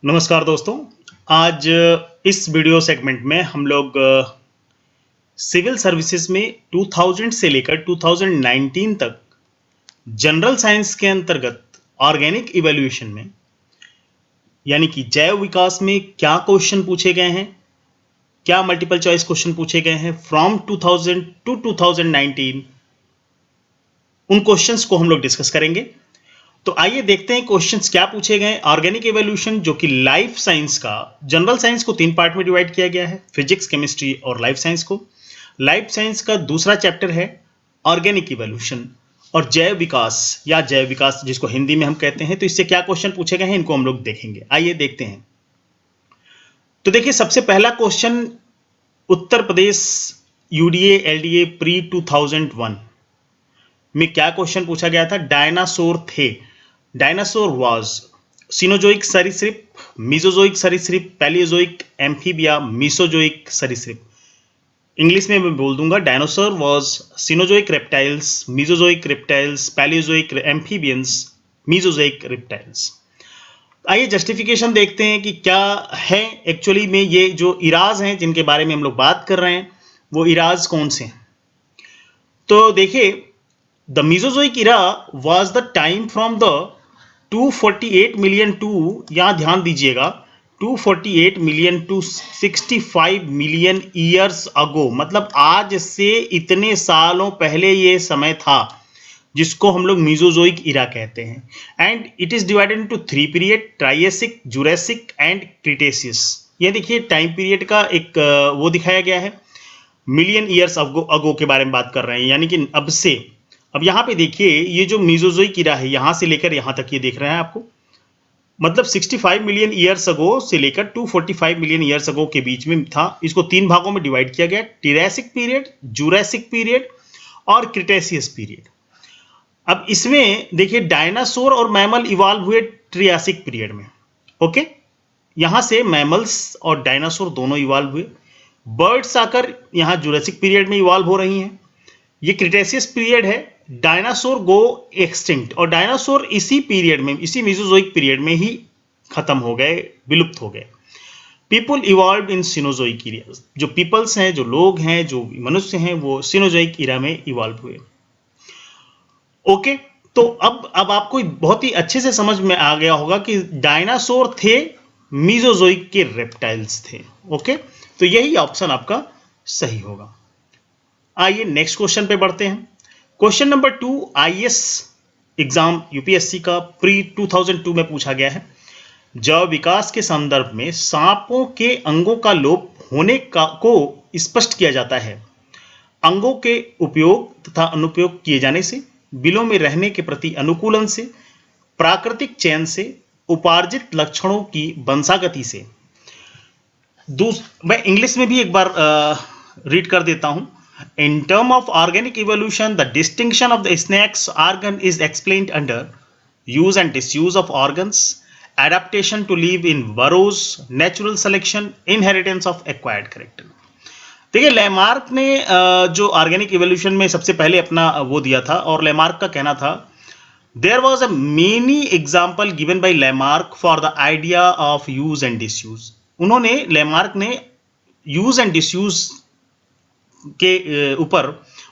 नमस्कार दोस्तों। आज इस वीडियो सेगमेंट में हम लोग सिविल सर्विसेज में 2000 से लेकर 2019 तक जनरल साइंस के अंतर्गत ऑर्गेनिक इवैल्यूएशन में यानी कि जैव विकास में क्या क्वेश्चन पूछे गए हैं, क्या मल्टीपल चॉइस क्वेश्चन पूछे गए हैं फ्रॉम 2000 टू 2019, उन क्वेश्चंस को हम लोग डिस्कस करेंगे। तो आइए देखते हैं क्वेश्चंस क्या पूछे गए। ऑर्गेनिक एवोल्यूशन जो कि लाइफ साइंस का, जनरल साइंस को 3 पार्ट में डिवाइड किया गया है, फिजिक्स, केमिस्ट्री और लाइफ साइंस को। लाइफ साइंस का दूसरा चैप्टर है ऑर्गेनिक इवोल्यूशन और जैव विकास या जैव विकास जिसको हिंदी में हम कहते हैं। तो इससे क्या क्वेश्चन पूछे गए हैं इनको हम लोग देखेंगे। आइए देखते हैं। तो देखिए, सबसे पहला question Uttar Pradesh UDA LDA pre 2001 में क्या क्वेश्चन पूछा गया था। डायनासोर थे। डायनासोर वाज सिनोजोइक सरीसृप, मीजोजोइक सरीसृप, पैलियोजोइक, एम्फीबिया, मीसोजोइक सरीसृप। इंग्लिश में मैं बोल दूंगा, dinosaur was Cenozoic reptiles, Mesozoic reptiles, Palaeozoic amphibians, Mesozoic reptiles. आइए जस्टिफिकेशन देखते हैं कि क्या है एक्चुअली में। ये जो इराज हैं जिनके बारे में हम लोग बात कर रहे हैं वो इराज कौन से हैं। तो देखिए, the Mesozoic era was the time from the 248 million to, यहां ध्यान दीजिएगा, 248 million to 65 million years ago, मतलब आज से इतने सालों पहले ये समय था जिसको हम लोग मीजोजोइक इरा कहते हैं। And it is divided into 3 period, Triassic, Jurassic and Cretaceous. ये देखिए टाइम पीरियड का एक वो दिखाया गया है। मिलियन ईयर्स अगो के बारे में बात कर रहे हैं, यानी कि अब से। अब यहाँ पे देखिए, ये जो मीजोजोइक इरा है यहां से लेकर यहां तक ये देख रहे हैं आपको, मतलब 65 मिलियन ईयर्स अगो से लेकर 245 मिलियन ईयर्स अगो के बीच में था। इसको 3 भागों में डिवाइड किया गया, टिरैसिक पीरियड, जुरासिक पीरियड और क्रिटेशियस पीरियड। अब इसमें देखिए डायनासोर और मैमल इवॉल्व हुए ट्रियासिक पीरियड में। ओके, यहां से मैमल्स और डायनासोर दोनों इवॉल्व हुए। बर्ड्स आकर यहां जुरासिक पीरियड में इवॉल्व हो रही हैं। ये क्रिटेशियस पीरियड है। डायनासोर गो एक्सटिंक्ट, और डायनासोर इसी पीरियड में, इसी मीजोजोइक पीरियड में ही खत्म हो गए, विलुप्त हो गए। पीपल इवॉल्व इन सिनोजोइक इरा, जो पीपल्स हैं, जो लोग हैं, जो मनुष्य हैं, वो सिनोजोइक इरा में इवॉल्व हुए। ओके, तो अब आपको बहुत ही अच्छे से समझ में आ गया होगा कि डायनासोर थे, मीजोजोइक के रेप्टाइल्स थे। ओके, तो यही ऑप्शन आपका सही होगा। आइए नेक्स्ट क्वेश्चन पे बढ़ते हैं। Question number 2 IAS exam UPSC का प्री 2002 में पूछा गया है। जैव विकास के संदर्भ में सांपों के अंगों का लोप होने को स्पष्ट किया जाता है। अंगों के उपयोग तथा अनुपयोग किए जाने से, बिलों में रहने के प्रति अनुकूलन से, प्राकृतिक चयन से, उपार्जित लक्षणों की वंशागति से। मैं इंग्लिश में भी एक बार रीड कर देता हूं। In term of organic evolution, the distinction of the snake's organ is explained under use and disuse of organs, adaptation to live in burrows, natural selection, inheritance of acquired character। देखिए, Lamarck ने जो organic evolution में सबसे पहले अपना वो दिया था, और लेमार्क का कहना था, there was a many example given by Lamarck for the idea of use and disuse. उन्होंने, लेमार्क ने यूज एंड डिसयूज के ऊपर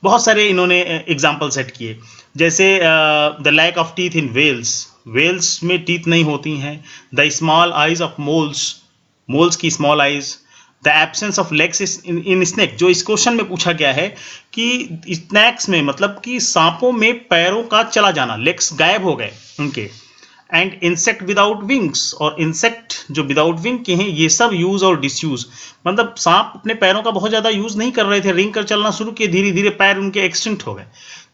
बहुत सारे इन्होंने एग्जाम्पल सेट किए। जैसे the lack of teeth in whales, whales में टीथ नहीं होती हैं। The small eyes of moles, moles की small eyes. The absence of legs in snake, जो इस क्वेश्चन में पूछा गया है कि स्नैक्स में, मतलब कि सांपों में पैरों का चला जाना, लेग्स गायब हो गए उनके। एंड इंसेक्ट विदाउट विंग्स, और इंसेक्ट जो विदाउट विंग के हैं, ये सब यूज और डिसयूज, मतलब सांप अपने पैरों का बहुत ज़्यादा यूज नहीं कर रहे थे, रिंग कर चलना शुरू किए, धीरे धीरे पैर उनके एक्सटिंक्ट हो गए।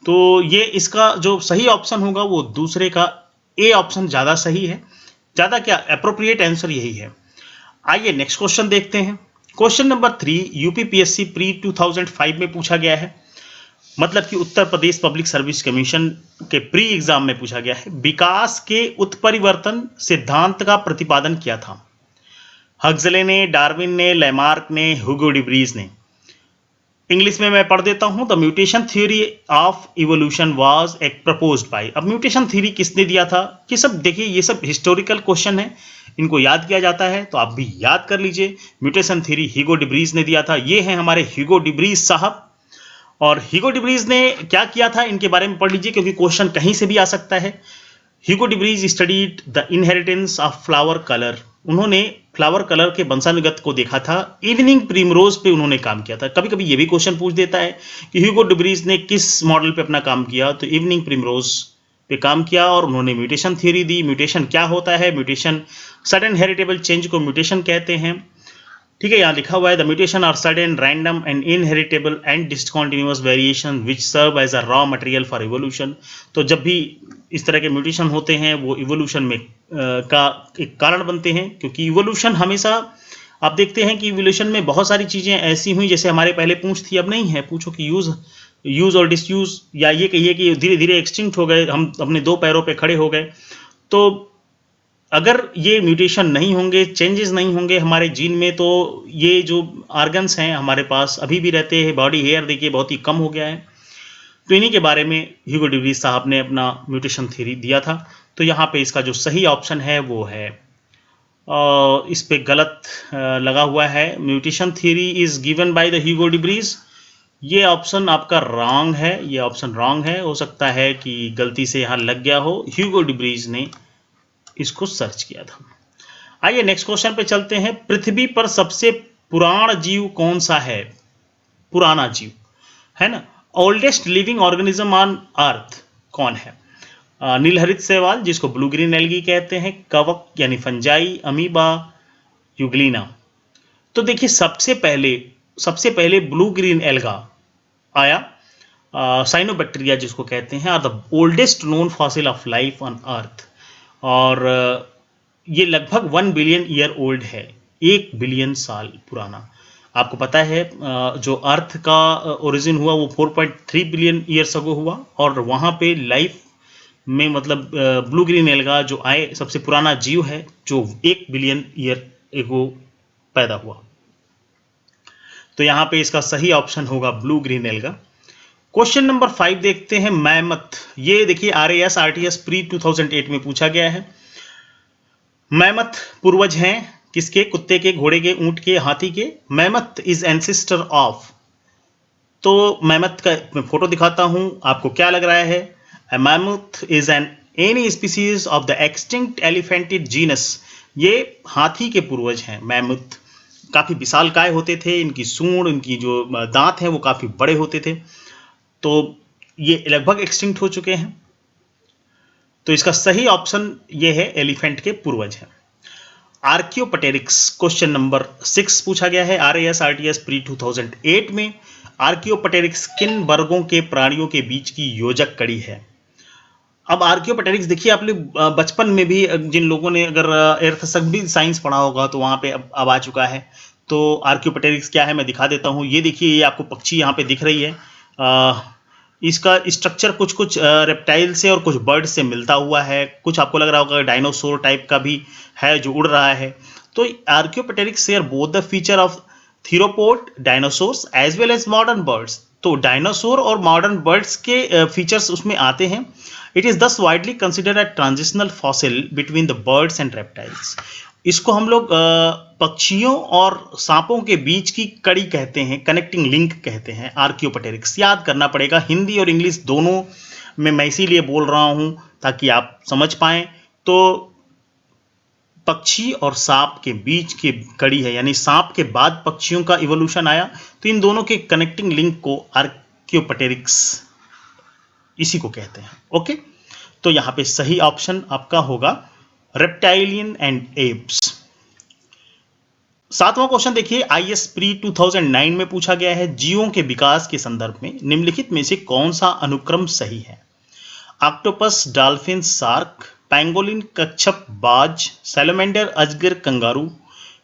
तो ये इसका जो सही ऑप्शन होगा वो दूसरे का ए ऑप्शन ज़्यादा सही है, ज़्यादा क्या, अप्रोप्रिएट आंसर यही है। आइए नेक्स्ट क्वेश्चन देखते हैं। क्वेश्चन नंबर 3 यूपीपीएससी प्री 2005 में पूछा गया है, मतलब कि Uttar Pradesh public service commission के प्री एग्जाम में पूछा गया है। विकास के उत्परिवर्तन सिद्धांत का प्रतिपादन किया था। हक्सले ने, डार्विन ने, लेमार्क ने, ह्यूगो डी व्रीज ने। इंग्लिश में मैं पढ़ देता हूं। The mutation theory of evolution was proposed by. अब म्यूटेशन थ्योरी किसने दिया था, कि सब देखिए ये सब हिस्टोरिकल क्वेश्चन है, इनको याद किया जाता है, तो आप भी याद कर लीजिए। Mutation theory Hugo de Vries ने दिया था। ये हैं हमारे ह्यूगो डी व्रीज साहब। और ह्यूगो डी व्रीज ने क्या किया था, इनके बारे में पढ़ लीजिए, क्योंकि क्वेश्चन कहीं से भी आ सकता है। Hugo de Vries studied the inheritance of flower colour. उन्होंने फ्लावर कलर के वंशानुगत को देखा था। इवनिंग प्रिमरोज पे उन्होंने काम किया था। कभी कभी ये भी क्वेश्चन पूछ देता है कि ह्यूगो डी व्रीज ने किस मॉडल पे अपना काम किया, तो इवनिंग प्रिमरोज पे काम किया। और उन्होंने म्यूटेशन थ्योरी दी। म्यूटेशन क्या होता है? म्यूटेशन सडन हेरिटेबल चेंज को म्यूटेशन कहते हैं। ठीक है, यहाँ लिखा हुआ है the mutation are sudden random and inheritable and discontinuous variation which serve as a raw material for evolution. तो जब भी इस तरह के म्यूटेशन होते हैं वो इवोल्यूशन में का एक कारण बनते हैं, क्योंकि इवोल्यूशन हमेशा आप देखते हैं कि इवोल्यूशन में बहुत सारी चीज़ें ऐसी हुई, जैसे हमारे पहले पूछ थी, अब नहीं है। पूछो कि यूज और डिसयूज, या ये कहिए कि धीरे धीरे एक्सटिंक्ट हो गए, हम अपने दो पैरों पे खड़े हो गए। तो अगर ये म्यूटेशन नहीं होंगे, चेंजेस नहीं होंगे हमारे जीन में, तो ये जो ऑर्गन्स हैं हमारे पास अभी भी रहते हैं। बॉडी हेयर देखिए बहुत ही कम हो गया है। तो इन्हीं के बारे में ह्यूगो डी व्रीज साहब ने अपना म्यूटेशन थ्योरी दिया था। तो यहाँ पे इसका जो सही ऑप्शन है वो है, इस पे गलत लगा हुआ है। Mutation theory is given by the Hugo de Vries. ये ऑप्शन आपका रॉन्ग है, ये ऑप्शन रॉन्ग है। हो सकता है कि गलती से यहाँ लग गया हो, ह्यूगो डी व्रीज ने इसको सर्च किया था। आइए नेक्स्ट क्वेश्चन पे चलते हैं। पृथ्वी पर सबसे पुराना जीव कौन सा है? पुराना जीव है ना, oldest living organism on earth कौन है? नीलहरित शैवाल, जिसको ब्लू ग्रीन एल्गी कहते हैं, कवक यानी फंजाई, अमीबा, यूग्लिना। तो देखिए सबसे पहले ब्लू ग्रीन एल्गा आया, साइनोबैक्टीरिया जिसको कहते हैं, और the oldest known fossil of life on earth. और ये लगभग 1 बिलियन ईयर ओल्ड है, 1 बिलियन साल पुराना। आपको पता है जो अर्थ का ओरिजिन हुआ वो 4.3 बिलियन ईयर्स अगो हुआ, और वहाँ पे लाइफ में मतलब ब्लू ग्रीन एल्गा जो आए, सबसे पुराना जीव है जो 1 बिलियन ईयर एगो पैदा हुआ। तो यहाँ पे इसका सही ऑप्शन होगा blue green alga. Question number 5 देखते हैं। मैमथ, ये देखिए RAS RTS प्री 2008 में पूछा गया है। मैमथ पूर्वज हैं किसके? कुत्ते के, घोड़े के, ऊंट के, हाथी के। Mammoth is ancestor of. तो मैमथ का मैं फोटो दिखाता हूं, आपको क्या लग रहा है? Mammoth is an any species of the extinct elephantid genus. ये हाथी के पूर्वज हैं मैमथ। काफी विशालकाय होते थे, इनकी सूंड, इनकी जो दांत हैं वो काफी बड़े होते थे। तो ये लगभग एक्सटिंक्ट हो चुके हैं। तो इसका सही ऑप्शन ये है, एलिफेंट के पूर्वज हैं। आर्कियोपटेरिक्स क्वेश्चन नंबर 6 पूछा गया है RAS RTS प्री 2008 में। आर्कियोपटेरिक्स किन वर्गों के प्राणियों के बीच की योजक कड़ी है? अब आर्कियोपटेरिक्स देखिए, आप लोग बचपन में भी जिन लोगों ने अगर अर्थशास्त्र भी साइंस पढ़ा होगा तो वहाँ पे अब आ चुका है। तो आर्कियोपटेरिक्स क्या है मैं दिखा देता हूँ। ये देखिए, ये आपको पक्षी यहाँ पे दिख रही है। इसका स्ट्रक्चर कुछ रेप्टाइल से और कुछ बर्ड से मिलता हुआ है। कुछ आपको लग रहा होगा डायनासोर टाइप का भी है जो उड़ रहा है। तो Archaeopteryx share both the feature of theropod dinosaurs as well as modern birds. तो डायनासोर और मॉडर्न बर्ड्स के फीचर्स उसमें आते हैं। It is thus widely considered a transitional fossil between the birds and reptiles. इसको हम लोग पक्षियों और सांपों के बीच की कड़ी कहते हैं, कनेक्टिंग लिंक कहते हैं आर्कियोपटेरिक्स। याद करना पड़ेगा, हिंदी और इंग्लिश दोनों में मैं इसीलिए बोल रहा हूं ताकि आप समझ पाएं। तो पक्षी और सांप के बीच की कड़ी है, यानी सांप के बाद पक्षियों का इवोल्यूशन आया, तो इन दोनों के कनेक्टिंग लिंक को आर्कियोपटेरिक्स इसी को कहते हैं। ओके, तो यहां पे सही ऑप्शन आपका होगा रेप्टाइलियन एंड एप्स। 7वां क्वेश्चन देखिए, IS प्री 2009 में पूछा गया है। जीवों के विकास के संदर्भ में निम्नलिखित में से कौन सा अनुक्रम सही है? ऑक्टोपस, डॉल्फिन, शार्क, पैंगोलिन, कच्छप, बाज, सैलमेंडर, अजगर, कंगारू,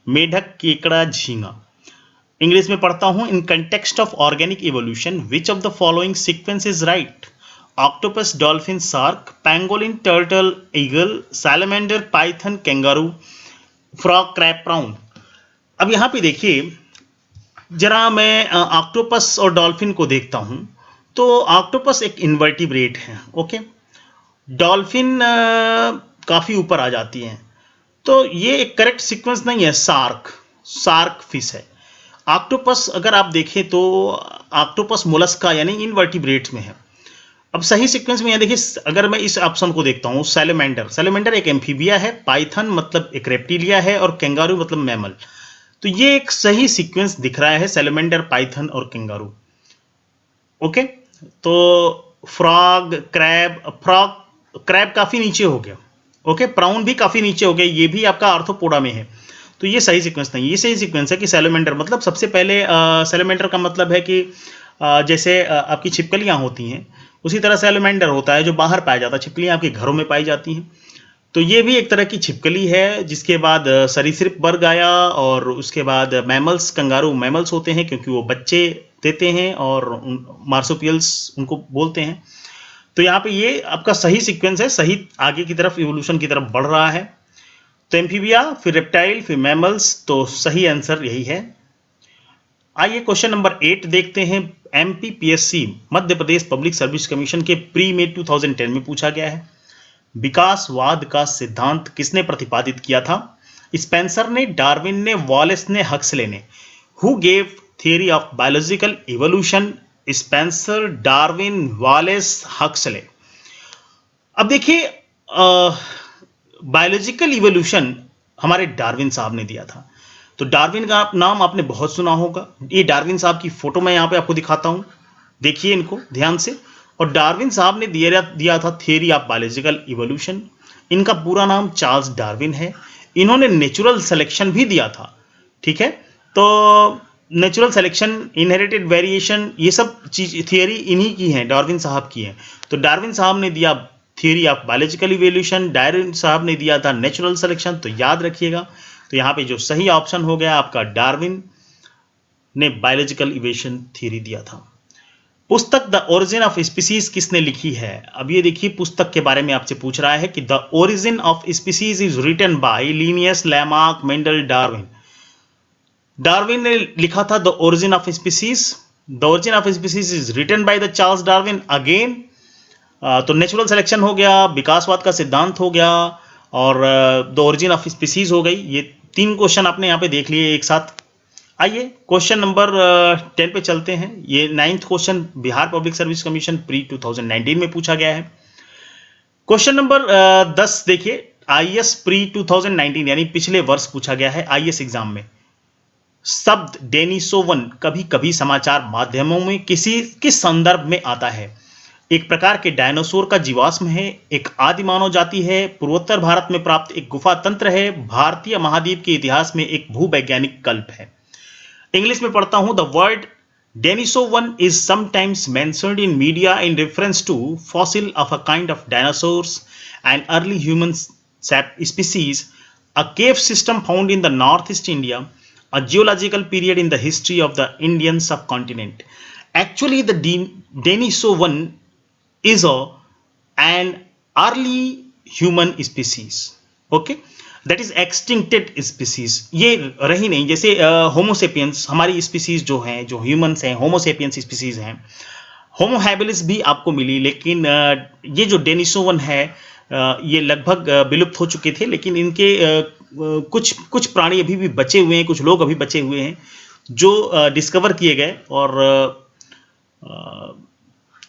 मेढक, केकड़ा, झींगा। इंग्लिश में पढ़ता हूं। In context of organic evolution which of the following sequence is right? Octopus, dolphin, shark, pangolin, turtle, eagle, salamander, python, kangaroo, frog, crab, prawn. अब यहां पे देखिए जरा, मैं ऑक्टोपस और डॉल्फिन को देखता हूं। तो ऑक्टोपस एक इन्वर्टिब्रेट है, ओके। डॉल्फिन काफी ऊपर आ जाती हैं। तो ये एक करेक्ट सीक्वेंस नहीं है, शार्क फिश है। ऑक्टोपस अगर आप देखें तो ऑक्टोपस मोलस्का यानी इनवर्टिब्रेट्स में है। अब सही सीक्वेंस में यहाँ देखिए, अगर मैं इस ऑप्शन को देखता हूँ, सैलेमेंडर एक एम्फीबिया है, पाइथन मतलब एक रेप्टिलिया है, और कैंगारू मतलब मैमल। तो ये एक सही सीक्वेंस दिख रहा है, सैलेमेंडर, पाइथन और कैंगारू। ओके, तो क्रैब काफी नीचे हो गया। ओके, प्राउन भी काफी नीचे हो गया, ये भी आपका आर्थ्रोपोडा में है। तो ये सही सीक्वेंस नहीं, ये सही सीक्वेंस है कि सैलेमेंडर, मतलब सबसे पहले सैलेमेंडर का मतलब है कि जैसे आपकी छिपकलियां होती हैं, उसी तरह सैलेमेंडर होता है जो बाहर पाया जाता है। छिपकलियां आपके घरों में पाई जाती हैं, तो ये भी एक तरह की छिपकली है। जिसके बाद सरीसृप वर्ग आया, और उसके बाद मैमल्स, कंगारू मैमल्स होते हैं क्योंकि वो बच्चे देते हैं, और मार्सुपियल्स उनको बोलते हैं। तो यहाँ पे ये आपका सही सीक्वेंस है, सही आगे की तरफ इवोल्यूशन की तरफ बढ़ रहा है। तो एम्फीबिया, फिर रेप्टाइल, फिर मैमल्स, तो सही आंसर यही है। आइए क्वेश्चन नंबर 8 देखते हैं। MPPSC Madhya Pradesh public service commission के प्री में 2010 में पूछा गया है। विकासवाद का सिद्धांत किसने प्रतिपादित किया था? स्पेंसर ने, डार्विन ने, वॉलेस ने, हक्सले ने। Who gave theory of biological evolution? Spencer, Darwin, Wallace, Huxley. अब देखिए, बायोलॉजिकल इवोल्यूशन हमारे डार्विन साहब ने दिया था। तो डार्विन का नाम आपने बहुत सुना होगा। ये डार्विन साहब की फोटो मैं यहाँ पे आपको दिखाता हूँ, देखिए इनको ध्यान से। और डार्विन साहब ने दिया था थियरी ऑफ बायोलॉजिकल इवोल्यूशन। इनका पूरा नाम चार्ल्स डार्विन है। इन्होंने नेचुरल सिलेक्शन भी दिया था, ठीक है। तो नेचुरल सिलेक्शन, इनहेरिटेड वेरिएशन, ये सब चीज थियरी इन्हीं की हैं, डार्विन साहब की हैं। तो डार्विन साहब ने दिया theory of biological evolution, Darwin साहब ने दिया था नेचुरल सिलेक्शन। तो याद रखिएगा, तो यहाँ पे जो सही ऑप्शन हो गया आपका, डार्विन ने बायोलॉजिकल इवोल्यूशन थ्योरी दिया था। पुस्तक द ओरिजिन ऑफ स्पीसीज किसने लिखी है? अब ये देखिए, पुस्तक के बारे में आपसे पूछ रहा है कि the origin of species is written by Linnaeus, Lamarck, Mendel, Darwin. Darwin ने लिखा था the origin of species. The origin of species is written by the Charles Darwin again. तो नेचुरल सिलेक्शन हो गया, विकासवाद का सिद्धांत हो गया, और द ओरिजिन ऑफ स्पीसीज हो गई। ये 3 क्वेश्चन आपने यहाँ पे देख लिए एक साथ। आइए क्वेश्चन नंबर 10 पे चलते हैं। ये 9th question Bihar public service commission pre 2019 में पूछा गया है। क्वेश्चन नंबर 10 देखिए, आईएएस प्री 2019 यानी पिछले वर्ष पूछा गया है आईएएस एग्जाम में। शब्द डेनिसोवन कभी कभी समाचार माध्यमों में किस संदर्भ में आता है? एक प्रकार के डायनासोर का जीवाश्म है, एक आदि मानव जाति है, पूर्वोत्तर भारत में प्राप्त एक गुफा तंत्र है, भारतीय महाद्वीप के इतिहास में एक भूवैज्ञानिक कल्प है। इंग्लिश में पढ़ता हूं। The word Denisovan is sometimes mentioned in media in reference to fossil of a kind of dinosaurs and early human species, a cave system found in the northeast India, a geological period in the history of the Indian subcontinent. Actually, the Denisovan is an early human species. Okay, that is extincted species. ये रही नहीं, जैसे Homo sapiens हमारी species जो हैं, जो humans हैं, Homo sapiens species हैं। होमो हैबिलिस भी आपको मिली, लेकिन ये जो डेनिसोवन है ये लगभग विलुप्त हो चुके थे, लेकिन इनके कुछ प्राणी अभी भी बचे हुए हैं, कुछ लोग अभी बचे हुए हैं जो डिस्कवर किए गए। और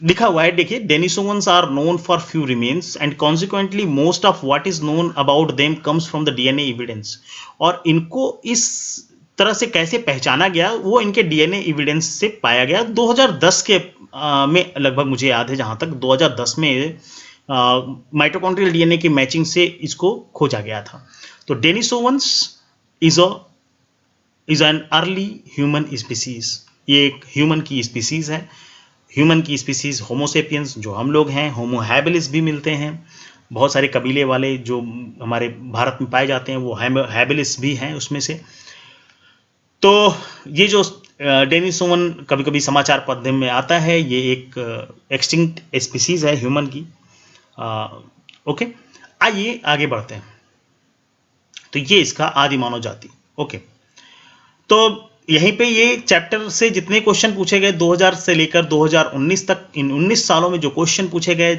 लिखा हुआ है, देखिए, Denisovans are known for few remains and consequently most of what is known about them comes from the DNA evidence. और इनको इस तरह से कैसे पहचाना गया, वो इनके डीएनए एविडेंस से पाया गया। 2010 के में लगभग मुझे याद है, जहां तक 2010 में माइटोकॉन्ड्रियल डीएनए की मैचिंग से इसको खोजा गया था। तो Denisovans is an early human species. ये एक ह्यूमन की स्पीसीज है। ह्यूमन की स्पीसीज होमोसेपियंस जो हम लोग हैं, होमो हैबिलिस भी मिलते हैं। बहुत सारे कबीले वाले जो हमारे भारत में पाए जाते हैं वो हैबिलिस भी हैं उसमें से। तो ये जो डेनिसोवन कभी कभी समाचार माध्यम में आता है, ये एक एक्सटिंक्ट स्पीसीज है ह्यूमन की। ओके, आइए आगे बढ़ते हैं। तो ये इसका आदि मानव जाति। ओके, तो यहीं पे ये चैप्टर से जितने क्वेश्चन पूछे गए 2000 से लेकर 2019 तक, इन 19 सालों में जो क्वेश्चन पूछे गए,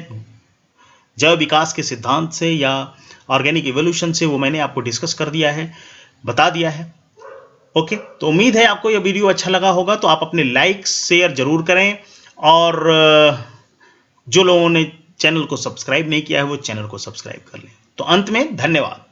जैव विकास के सिद्धांत से या ऑर्गेनिक इवोल्यूशन से, वो मैंने आपको डिस्कस कर दिया है, बता दिया है। ओके, तो उम्मीद है आपको यह वीडियो अच्छा लगा होगा। तो आप अपने लाइक शेयर जरूर करें, और जो लोगों ने चैनल को सब्सक्राइब नहीं किया है वो चैनल को सब्सक्राइब कर लें। तो अंत में धन्यवाद।